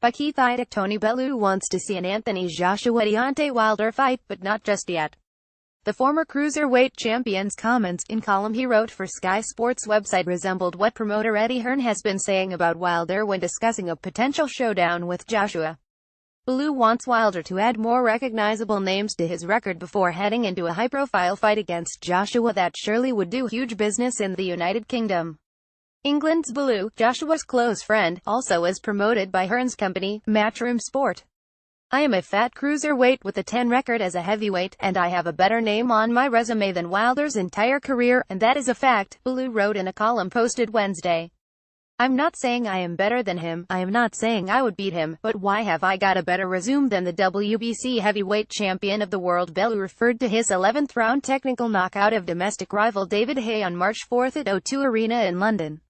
by Keith Idec Tony Bellew wants to see an Anthony JoshuaDeontay Wilder fight, but not just yet. The former cruiserweight champion's comments, in column he wrote for Sky Sports website, resembled what promoter Eddie Hearn has been saying about Wilder when discussing a potential showdown with Joshua. Bellew wants Wilder to add more recognizable names to his record before heading into a high-profile fight against Joshua that surely would do huge business in the United Kingdom. England's Bellew, Joshua's close friend, also is promoted by Hearn's company, Matchroom Sport. "I am a fat cruiserweight with a 10 record as a heavyweight, and I have a better name on my resume than Wilder's entire career, and that is a fact," Bellew wrote in a column posted Wednesday. "I'm not saying I am better than him, I am not saying I would beat him, but why have I got a better resume than the WBC heavyweight champion of the world?" Bellew referred to his 11th round technical knockout of domestic rival David Haye on March 4 at O2 Arena in London.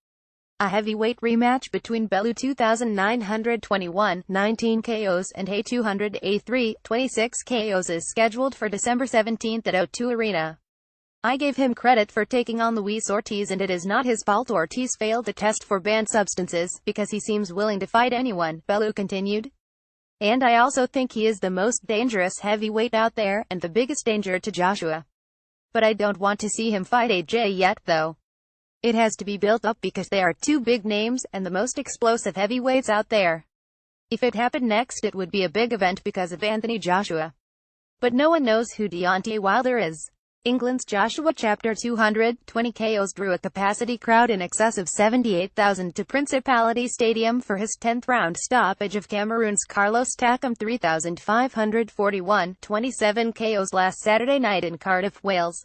A heavyweight rematch between Bellew 2,921, 19 KOs, and Haye 200, 26 KOs is scheduled for December 17 at O2 Arena. "I gave him credit for taking on Luis Ortiz, and it is not his fault Ortiz failed to test for banned substances, because he seems willing to fight anyone," Bellew continued. "And I also think he is the most dangerous heavyweight out there, and the biggest danger to Joshua. But I don't want to see him fight AJ yet, though. It has to be built up because they are two big names, and the most explosive heavyweights out there. If it happened next, it would be a big event because of Anthony Joshua. But no one knows who Deontay Wilder is." England's Joshua Chapter 220 KOs drew a capacity crowd in excess of 78,000 to Principality Stadium for his 10th round stoppage of Cameroon's Carlos Takam 3,541, 27 KOs last Saturday night in Cardiff, Wales.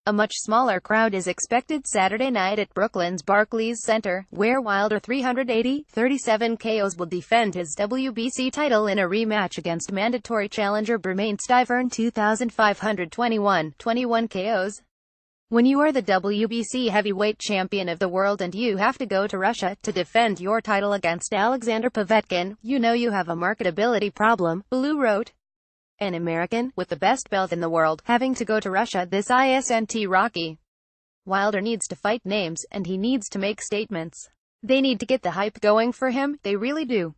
A much smaller crowd is expected Saturday night at Brooklyn's Barclays Center, where Wilder 380, 37 KOs will defend his WBC title in a rematch against mandatory challenger Bermane Stiverne 2,521, 21 KOs. When you are the WBC heavyweight champion of the world and you have to go to Russia to defend your title against Alexander Povetkin, you know you have a marketability problem, Bellew wrote. "An American, with the best belt in the world, having to go to Russia, this isn't rocky. Wilder needs to fight names, and he needs to make statements. They need to get the hype going for him, they really do.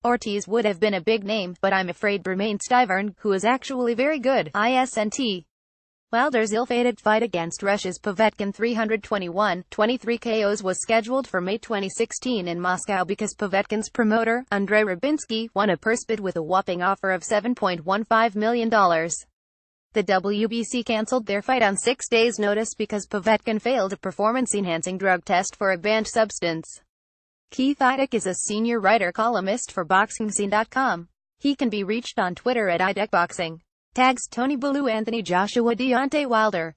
Ortiz would have been a big name, but I'm afraid Bermane Stiverne, who is actually very good, isn't. Wilder's ill-fated fight against Russia's Povetkin 321, 23 KOs was scheduled for May 2016 in Moscow because Povetkin's promoter, Andrei Rybinski, won a purse bid with a whopping offer of $7.15 million. The WBC cancelled their fight on 6 days' notice because Povetkin failed a performance-enhancing drug test for a banned substance. Keith Idec is a senior writer-columnist for BoxingScene.com. He can be reached on Twitter at IdecBoxing. Tags Tony Bellew, Anthony JoshuaDeontay Wilder.